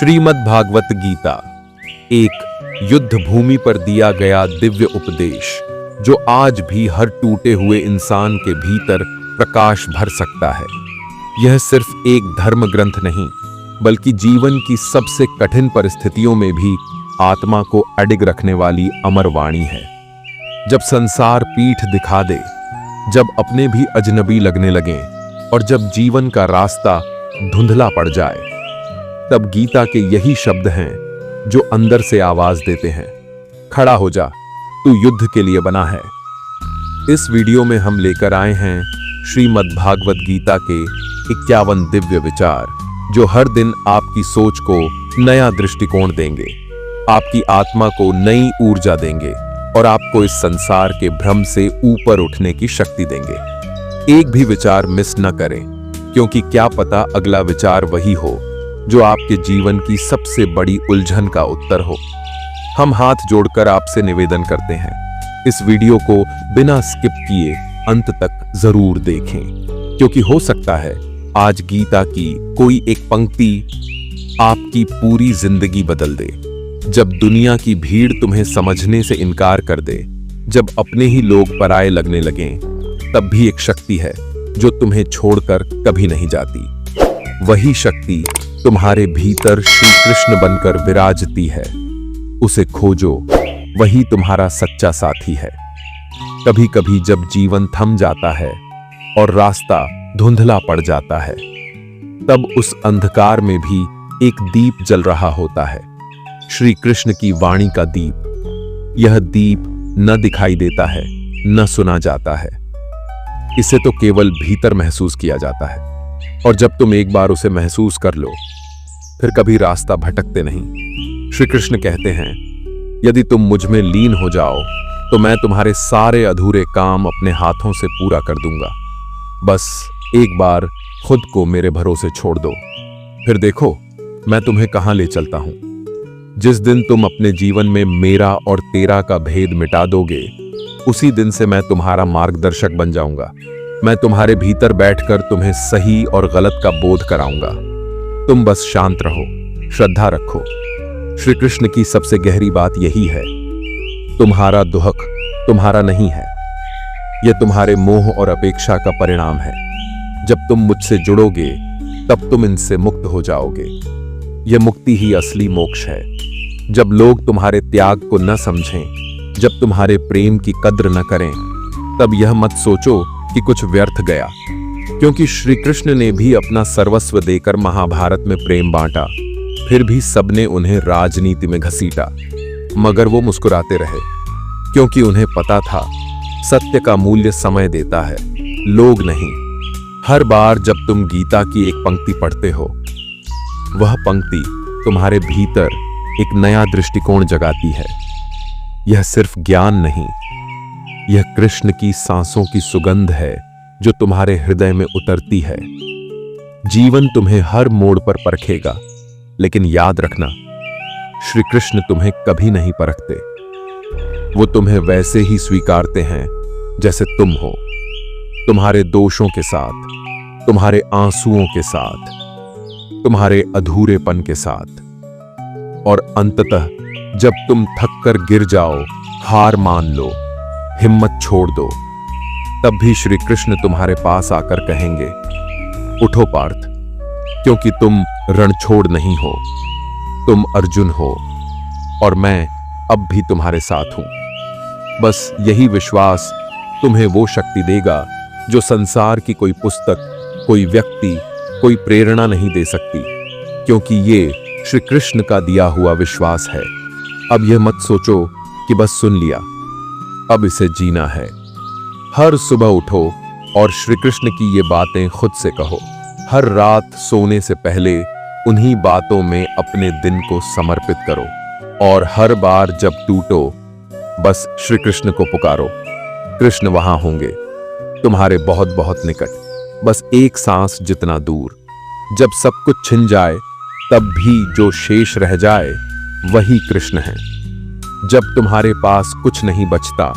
श्रीमद् भागवत गीता एक युद्ध भूमि पर दिया गया दिव्य उपदेश जो आज भी हर टूटे हुए इंसान के भीतर प्रकाश भर सकता है। यह सिर्फ एक धर्म ग्रंथ नहीं बल्कि जीवन की सबसे कठिन परिस्थितियों में भी आत्मा को अडिग रखने वाली अमर वाणी है। जब संसार पीठ दिखा दे, जब अपने भी अजनबी लगने लगें और जब जीवन का रास्ता धुंधला पड़ जाए, तब गीता के यही शब्द हैं जो अंदर से आवाज देते हैं, खड़ा हो जा, तू युद्ध के लिए बना है। इस वीडियो में हम लेकर आए हैं श्रीमद् भागवत गीता के 51 दिव्य विचार जो हर दिन आपकी सोच को नया दृष्टिकोण देंगे, आपकी आत्मा को नई ऊर्जा देंगे और आपको इस संसार के भ्रम से ऊपर उठने की शक्ति देंगे। एक भी विचार मिस न करें, क्योंकि क्या पता अगला विचार वही हो जो आपके जीवन की सबसे बड़ी उलझन का उत्तर हो। हम हाथ जोड़कर आपसे निवेदन करते हैं, इस वीडियो को बिना स्किप किए अंत तक जरूर देखें, क्योंकि हो सकता है आज गीता की कोई एक पंक्ति आपकी पूरी जिंदगी बदल दे। जब दुनिया की भीड़ तुम्हें समझने से इनकार कर दे, जब अपने ही लोग पराये लगने लगें, तब भी एक शक्ति है जो तुम्हें छोड़कर कभी नहीं जाती। वही शक्ति तुम्हारे भीतर श्री कृष्ण बनकर विराजती है। उसे खोजो, वही तुम्हारा सच्चा साथी है। कभी कभी जब जीवन थम जाता है और रास्ता धुंधला पड़ जाता है, तब उस अंधकार में भी एक दीप जल रहा होता है, श्री कृष्ण की वाणी का दीप। यह दीप न दिखाई देता है, न सुना जाता है, इसे तो केवल भीतर महसूस किया जाता है। और जब तुम एक बार उसे महसूस कर लो, फिर कभी रास्ता भटकते नहीं। श्री कृष्ण कहते हैं, यदि तुम मुझ में लीन हो जाओ तो मैं तुम्हारे सारे अधूरे काम अपने हाथों से पूरा कर दूंगा। बस एक बार खुद को मेरे भरोसे छोड़ दो, फिर देखो मैं तुम्हें कहां ले चलता हूं। जिस दिन तुम अपने जीवन में मेरा और तेरा का भेद मिटा दोगे, उसी दिन से मैं तुम्हारा मार्गदर्शक बन जाऊंगा। मैं तुम्हारे भीतर बैठकर तुम्हें सही और गलत का बोध कराऊंगा। तुम बस शांत रहो, श्रद्धा रखो। श्री कृष्ण की सबसे गहरी बात यही है, तुम्हारा दुख तुम्हारा नहीं है, यह तुम्हारे मोह और अपेक्षा का परिणाम है। जब तुम मुझसे जुड़ोगे तब तुम इनसे मुक्त हो जाओगे। यह मुक्ति ही असली मोक्ष है। जब लोग तुम्हारे त्याग को न समझें, जब तुम्हारे प्रेम की कद्र न करें, तब यह मत सोचो कि कुछ व्यर्थ गया, क्योंकि श्री कृष्ण ने भी अपना सर्वस्व देकर महाभारत में प्रेम बांटा। फिर भी सबने उन्हें राजनीति में घसीटा, मगर वो मुस्कुराते रहे, क्योंकि उन्हें पता था सत्य का मूल्य समय देता है, लोग नहीं। हर बार जब तुम गीता की एक पंक्ति पढ़ते हो, वह पंक्ति तुम्हारे भीतर एक नया दृष्टिकोण जगाती है। यह सिर्फ ज्ञान नहीं, यह कृष्ण की सांसों की सुगंध है जो तुम्हारे हृदय में उतरती है। जीवन तुम्हें हर मोड़ पर परखेगा, लेकिन याद रखना, श्री कृष्ण तुम्हें कभी नहीं परखते। वो तुम्हें वैसे ही स्वीकारते हैं जैसे तुम हो, तुम्हारे दोषों के साथ, तुम्हारे आंसुओं के साथ, तुम्हारे अधूरेपन के साथ। और अंततः जब तुम थक कर गिर जाओ, हार मान लो, हिम्मत छोड़ दो, तब भी श्री कृष्ण तुम्हारे पास आकर कहेंगे, उठो पार्थ, क्योंकि तुम रणछोड़ नहीं हो, तुम अर्जुन हो और मैं अब भी तुम्हारे साथ हूं। बस यही विश्वास तुम्हें वो शक्ति देगा जो संसार की कोई पुस्तक, कोई व्यक्ति, कोई प्रेरणा नहीं दे सकती, क्योंकि ये श्री कृष्ण का दिया हुआ विश्वास है। अब यह मत सोचो कि बस सुन लिया, अब इसे जीना है। हर सुबह उठो और श्री कृष्ण की ये बातें खुद से कहो। हर रात सोने से पहले उन्हीं बातों में अपने दिन को समर्पित करो। और हर बार जब टूटो, बस श्री कृष्ण को पुकारो। कृष्ण वहां होंगे, तुम्हारे बहुत बहुत निकट, बस एक सांस जितना दूर। जब सब कुछ छिन जाए, तब भी जो शेष रह जाए वही कृष्ण है। जब तुम्हारे पास कुछ नहीं बचता,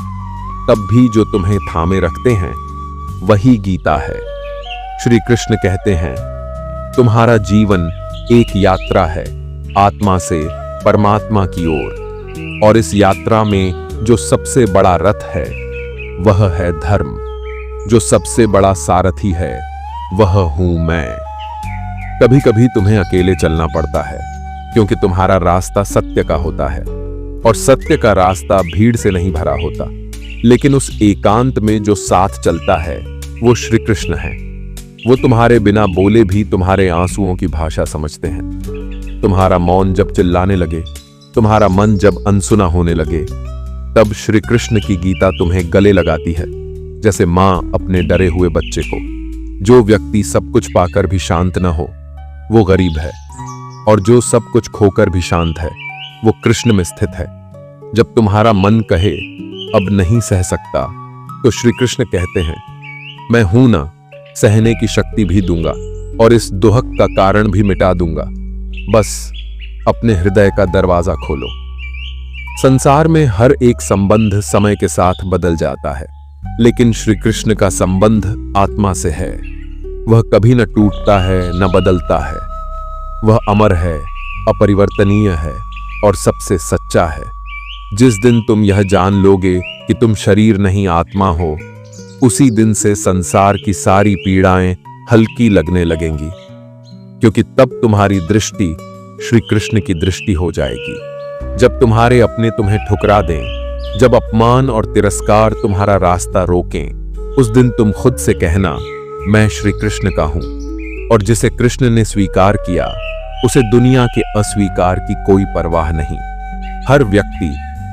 तब भी जो तुम्हें थामे रखते हैं वही गीता है। श्री कृष्ण कहते हैं, तुम्हारा जीवन एक यात्रा है, आत्मा से परमात्मा की ओर। और इस यात्रा में जो सबसे बड़ा रथ है वह है धर्म, जो सबसे बड़ा सारथी है वह हूं मैं। कभी कभी तुम्हें अकेले चलना पड़ता है क्योंकि तुम्हारा रास्ता सत्य का होता है, और सत्य का रास्ता भीड़ से नहीं भरा होता। लेकिन उस एकांत में जो साथ चलता है वो श्री कृष्ण है। वो तुम्हारे बिना बोले भी तुम्हारे आंसुओं की भाषा समझते हैं। तुम्हारा मौन जब चिल्लाने लगे, तुम्हारा मन जब अनसुना होने लगे, तब श्री कृष्ण की गीता तुम्हें गले लगाती है, जैसे मां अपने डरे हुए बच्चे को। जो व्यक्ति सब कुछ पाकर भी शांत न हो वो गरीब है, और जो सब कुछ खोकर भी शांत है वो कृष्ण में स्थित है। जब तुम्हारा मन कहे अब नहीं सह सकता, तो श्री कृष्ण कहते हैं मैं हूं ना, सहने की शक्ति भी दूंगा और इस दुहक का कारण भी मिटा दूंगा। बस अपने हृदय का दरवाजा खोलो। संसार में हर एक संबंध समय के साथ बदल जाता है, लेकिन श्री कृष्ण का संबंध आत्मा से है। वह कभी न टूटता है न बदलता है। वह अमर है, अपरिवर्तनीय है और सबसे सच्चा है। जिस दिन तुम यह जान लोगे कि तुम शरीर नहीं आत्मा हो, उसी दिन से संसार की सारी पीड़ाएं हल्की लगने लगेंगी, क्योंकि तब तुम्हारी दृष्टि श्री कृष्ण की दृष्टि हो जाएगी। जब तुम्हारे अपने तुम्हें ठुकरा दें, जब अपमान और तिरस्कार तुम्हारा रास्ता रोकें, उस दिन तुम खुद से कहना मैं श्री कृष्ण का हूं। और जिसे कृष्ण ने स्वीकार किया उसे दुनिया के अस्वीकार की कोई परवाह नहीं। हर व्यक्ति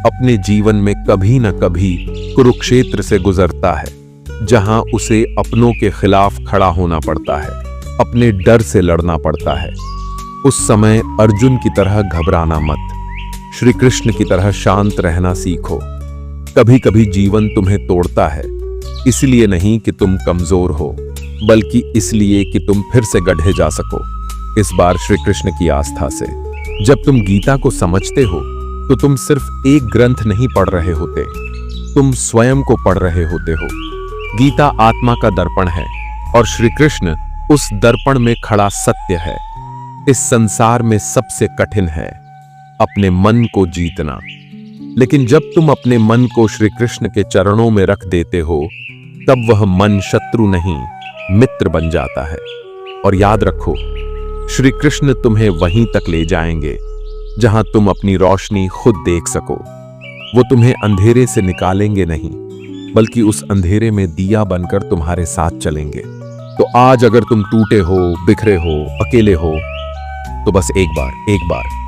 अपने जीवन में कभी न कभी कुरुक्षेत्र से गुजरता है, जहां उसे अपनों के खिलाफ खड़ा होना पड़ता है, अपने डर से लड़ना पड़ता है। उस समय अर्जुन की तरह घबराना मत, श्री कृष्ण की तरह शांत रहना सीखो। कभी कभी जीवन तुम्हें तोड़ता है, इसलिए नहीं कि तुम कमजोर हो, बल्कि इसलिए कि तुम फिर से गढ़े जा सको, इस बार श्री कृष्ण की आस्था से। जब तुम गीता को समझते हो तो तुम सिर्फ एक ग्रंथ नहीं पढ़ रहे होते, तुम स्वयं को पढ़ रहे होते हो। गीता आत्मा का दर्पण है और श्री कृष्ण उस दर्पण में खड़ा सत्य है। इस संसार में सबसे कठिन है अपने मन को जीतना, लेकिन जब तुम अपने मन को श्री कृष्ण के चरणों में रख देते हो, तब वह मन शत्रु नहीं मित्र बन जाता है। और याद रखो, श्री कृष्ण तुम्हें वहीं तक ले जाएंगे जहां तुम अपनी रोशनी खुद देख सको। वो तुम्हें अंधेरे से निकालेंगे नहीं, बल्कि उस अंधेरे में दिया बनकर तुम्हारे साथ चलेंगे। तो आज अगर तुम टूटे हो, बिखरे हो, अकेले हो, तो बस एक बार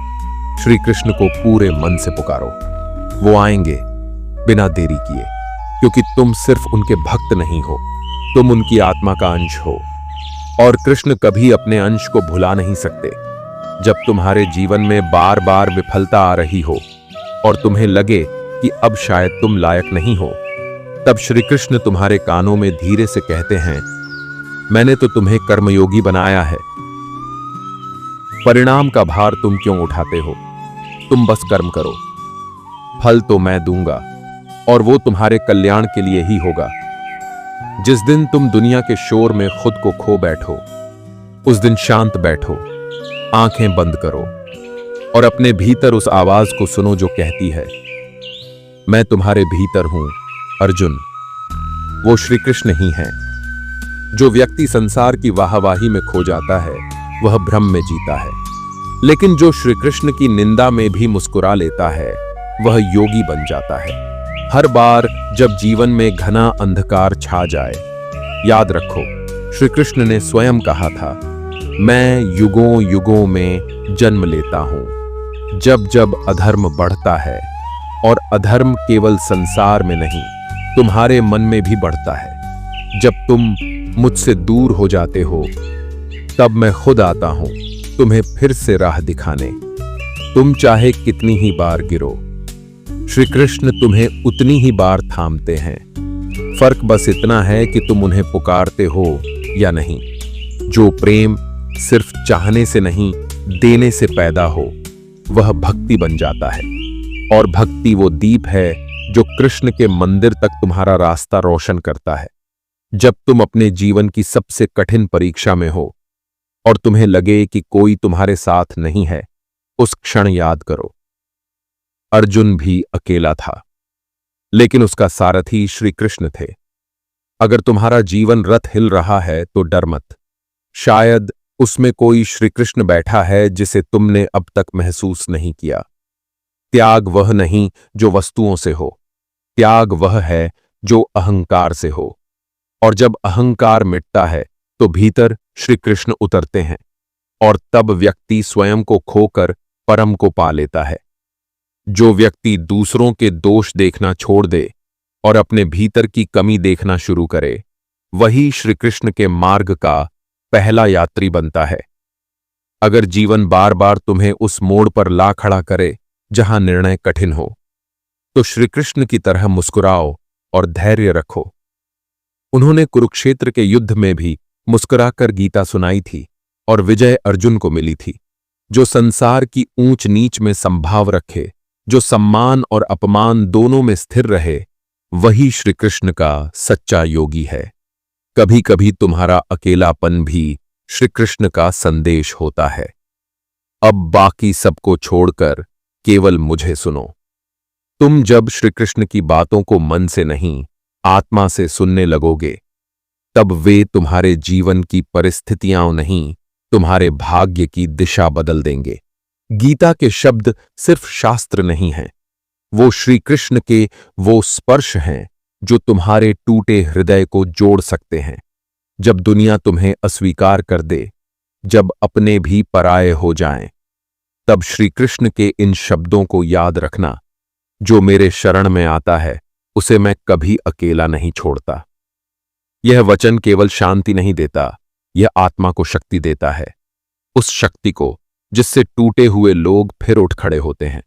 श्री कृष्ण को पूरे मन से पुकारो। वो आएंगे बिना देरी किए, क्योंकि तुम सिर्फ उनके भक्त नहीं हो, तुम उनकी आत्मा का अंश हो। और कृष्ण कभी अपने अंश को भुला नहीं सकते। जब तुम्हारे जीवन में बार बार विफलता आ रही हो और तुम्हें लगे कि अब शायद तुम लायक नहीं हो, तब श्री कृष्ण तुम्हारे कानों में धीरे से कहते हैं मैंने तो तुम्हें कर्मयोगी बनाया है। परिणाम का भार तुम क्यों उठाते हो? तुम बस कर्म करो, फल तो मैं दूंगा और वो तुम्हारे कल्याण के लिए ही होगा। जिस दिन तुम दुनिया के शोर में खुद को खो बैठो, उस दिन शांत बैठो, आंखें बंद करो और अपने भीतर उस आवाज को सुनो जो कहती है मैं तुम्हारे भीतर हूं अर्जुन। वो श्री कृष्ण ही हैं। जो व्यक्ति संसार की वाहवाही में खो जाता है वह भ्रम में जीता है, लेकिन जो श्री कृष्ण की निंदा में भी मुस्कुरा लेता है वह योगी बन जाता है। हर बार जब जीवन में घना अंधकार छा जाए, याद रखो श्री कृष्ण ने स्वयं कहा था मैं युगों युगों में जन्म लेता हूं। जब जब अधर्म बढ़ता है, और अधर्म केवल संसार में नहीं तुम्हारे मन में भी बढ़ता है, जब तुम मुझसे दूर हो जाते हो, तब मैं खुद आता हूं तुम्हें फिर से राह दिखाने। तुम चाहे कितनी ही बार गिरो, श्री कृष्ण तुम्हें उतनी ही बार थामते हैं। फर्क बस इतना है कि तुम उन्हें पुकारते हो या नहीं। जो प्रेम सिर्फ चाहने से नहीं देने से पैदा हो, वह भक्ति बन जाता है। और भक्ति वो दीप है जो कृष्ण के मंदिर तक तुम्हारा रास्ता रोशन करता है। जब तुम अपने जीवन की सबसे कठिन परीक्षा में हो और तुम्हें लगे कि कोई तुम्हारे साथ नहीं है, उस क्षण याद करो। अर्जुन भी अकेला था, लेकिन उसका सारथी श्री कृष्ण थे। अगर तुम्हारा जीवन रथ हिल रहा है तो डर मत। शायद उसमें कोई श्री कृष्ण बैठा है जिसे तुमने अब तक महसूस नहीं किया। त्याग वह नहीं जो वस्तुओं से हो, त्याग वह है जो अहंकार से हो। और जब अहंकार मिटता है तो भीतर श्री कृष्ण उतरते हैं, और तब व्यक्ति स्वयं को खोकर परम को पा लेता है। जो व्यक्ति दूसरों के दोष देखना छोड़ दे और अपने भीतर की कमी देखना शुरू करे, वही श्री कृष्ण के मार्ग का पहला यात्री बनता है। अगर जीवन बार बार तुम्हें उस मोड़ पर ला खड़ा करे जहां निर्णय कठिन हो, तो श्री कृष्ण की तरह मुस्कुराओ और धैर्य रखो। उन्होंने कुरुक्षेत्र के युद्ध में भी मुस्कुराकर गीता सुनाई थी, और विजय अर्जुन को मिली थी। जो संसार की ऊंच नीच में संभाव रखे, जो सम्मान और अपमान दोनों में स्थिर रहे, वही श्री कृष्ण का सच्चा योगी है। कभी कभी तुम्हारा अकेलापन भी श्री कृष्ण का संदेश होता है। अब बाकी सबको छोड़कर केवल मुझे सुनो। तुम जब श्री कृष्ण की बातों को मन से नहीं, आत्मा से सुनने लगोगे, तब वे तुम्हारे जीवन की परिस्थितियां नहीं, तुम्हारे भाग्य की दिशा बदल देंगे। गीता के शब्द सिर्फ शास्त्र नहीं हैं, वो श्री कृष्ण के वो स्पर्श हैं जो तुम्हारे टूटे हृदय को जोड़ सकते हैं। जब दुनिया तुम्हें अस्वीकार कर दे, जब अपने भी पराये हो जाएं, तब श्री कृष्ण के इन शब्दों को याद रखना, जो मेरे शरण में आता है उसे मैं कभी अकेला नहीं छोड़ता। यह वचन केवल शांति नहीं देता, यह आत्मा को शक्ति देता है, उस शक्ति को जिससे टूटे हुए लोग फिर उठ खड़े होते हैं।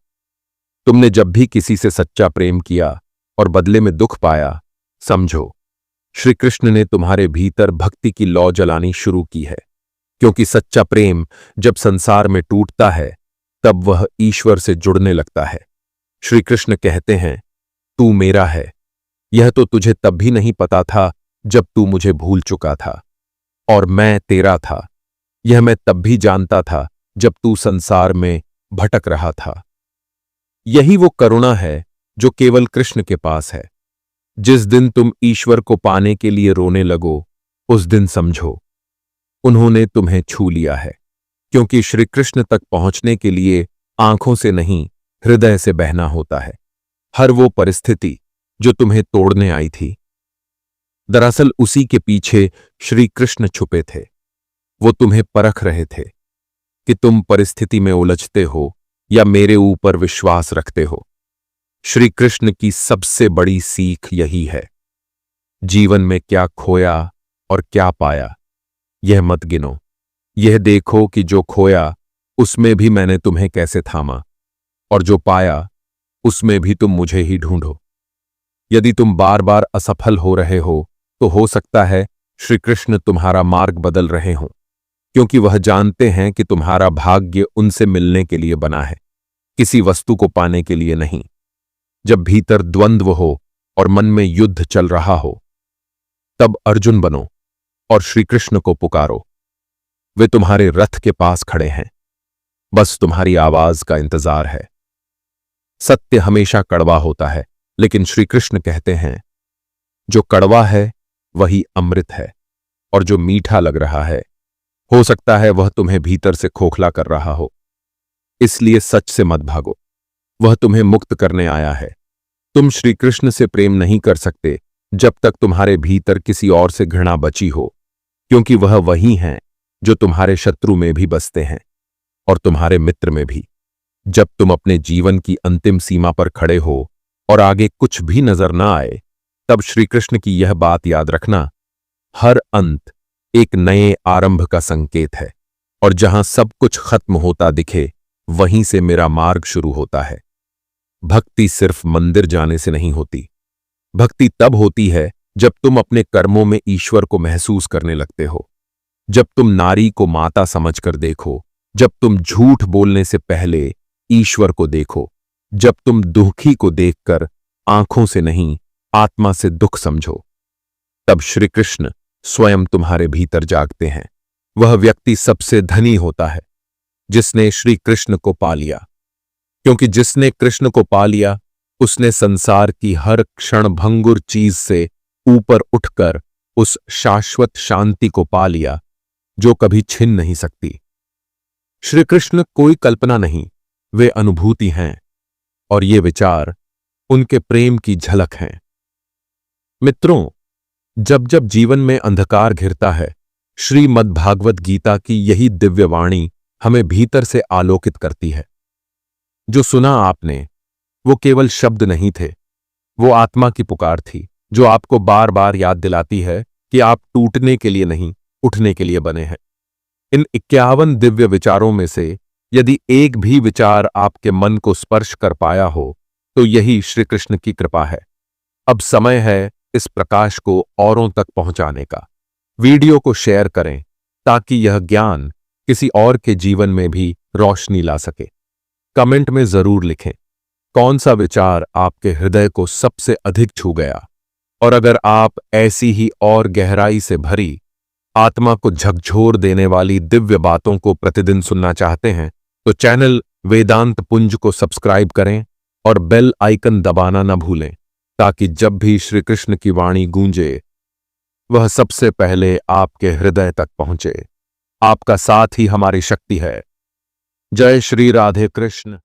तुमने जब भी किसी से सच्चा प्रेम किया और बदले में दुख पाया, समझो श्री कृष्ण ने तुम्हारे भीतर भक्ति की लौ जलानी शुरू की है। क्योंकि सच्चा प्रेम जब संसार में टूटता है, तब वह ईश्वर से जुड़ने लगता है। श्री कृष्ण कहते हैं, तू मेरा है। यह तो तुझे तब भी नहीं पता था जब तू मुझे भूल चुका था, और मैं तेरा था। यह मैं तब भी जानता था जब तू संसार में भटक रहा था। यही वो करुणा है जो केवल कृष्ण के पास है। जिस दिन तुम ईश्वर को पाने के लिए रोने लगो, उस दिन समझो उन्होंने तुम्हें छू लिया है। क्योंकि श्री कृष्ण तक पहुंचने के लिए आंखों से नहीं, हृदय से बहना होता है। हर वो परिस्थिति जो तुम्हें तोड़ने आई थी, दरअसल उसी के पीछे श्री कृष्ण छुपे थे। वो तुम्हें परख रहे थे कि तुम परिस्थिति में उलझते हो या मेरे ऊपर विश्वास रखते हो। श्री कृष्ण की सबसे बड़ी सीख यही है, जीवन में क्या खोया और क्या पाया यह मत गिनो। यह देखो कि जो खोया उसमें भी मैंने तुम्हें कैसे थामा, और जो पाया उसमें भी तुम मुझे ही ढूंढो। यदि तुम बार बार असफल हो रहे हो, तो हो सकता है श्री कृष्ण तुम्हारा मार्ग बदल रहे हों, क्योंकि वह जानते हैं कि तुम्हारा भाग्य उनसे मिलने के लिए बना है, किसी वस्तु को पाने के लिए नहीं। जब भीतर द्वंद्व हो और मन में युद्ध चल रहा हो, तब अर्जुन बनो और श्री कृष्ण को पुकारो। वे तुम्हारे रथ के पास खड़े हैं, बस तुम्हारी आवाज का इंतजार है। सत्य हमेशा कड़वा होता है, लेकिन श्री कृष्ण कहते हैं, जो कड़वा है वही अमृत है, और जो मीठा लग रहा है, हो सकता है वह तुम्हें भीतर से खोखला कर रहा हो। इसलिए सच से मत भागो, वह तुम्हें मुक्त करने आया है। तुम श्री कृष्ण से प्रेम नहीं कर सकते जब तक तुम्हारे भीतर किसी और से घृणा बची हो, क्योंकि वह वही हैं जो तुम्हारे शत्रु में भी बसते हैं और तुम्हारे मित्र में भी। जब तुम अपने जीवन की अंतिम सीमा पर खड़े हो और आगे कुछ भी नजर ना आए, तब श्री कृष्ण की यह बात याद रखना, हर अंत एक नए आरंभ का संकेत है, और जहां सब कुछ खत्म होता दिखे, वहीं से मेरा मार्ग शुरू होता है। भक्ति सिर्फ मंदिर जाने से नहीं होती। भक्ति तब होती है जब तुम अपने कर्मों में ईश्वर को महसूस करने लगते हो, जब तुम नारी को माता समझकर देखो, जब तुम झूठ बोलने से पहले ईश्वर को देखो, जब तुम दुखी को देखकर आंखों से नहीं, आत्मा से दुख समझो। तब श्री कृष्ण स्वयं तुम्हारे भीतर जागते हैं। वह व्यक्ति सबसे धनी होता है जिसने श्री कृष्ण को पा लिया, क्योंकि जिसने कृष्ण को पा लिया उसने संसार की हर क्षण भंगुर चीज से ऊपर उठकर उस शाश्वत शांति को पा लिया जो कभी छिन नहीं सकती। श्री कृष्ण कोई कल्पना नहीं, वे अनुभूति हैं और ये विचार उनके प्रेम की झलक हैं। मित्रों, जब जब जीवन में अंधकार घिरता है, श्रीमद्भागवत गीता की यही दिव्य वाणी हमें भीतर से आलोकित करती है। जो सुना आपने वो केवल शब्द नहीं थे, वो आत्मा की पुकार थी जो आपको बार बार याद दिलाती है कि आप टूटने के लिए नहीं, उठने के लिए बने हैं। इन 51 दिव्य विचारों में से यदि एक भी विचार आपके मन को स्पर्श कर पाया हो तो यही श्री कृष्ण की कृपा है। अब समय है इस प्रकाश को औरों तक पहुंचाने का। वीडियो को शेयर करें ताकि यह ज्ञान किसी और के जीवन में भी रोशनी ला सके। कमेंट में जरूर लिखें कौन सा विचार आपके हृदय को सबसे अधिक छू गया। और अगर आप ऐसी ही और गहराई से भरी, आत्मा को झकझोर देने वाली दिव्य बातों को प्रतिदिन सुनना चाहते हैं तो चैनल वेदांत पुंज को सब्सक्राइब करें और बेल आइकन दबाना न भूलें, ताकि जब भी श्री कृष्ण की वाणी गूंजे वह सबसे पहले आपके हृदय तक पहुंचे। आपका साथ ही हमारी शक्ति है। जय श्री राधे कृष्ण।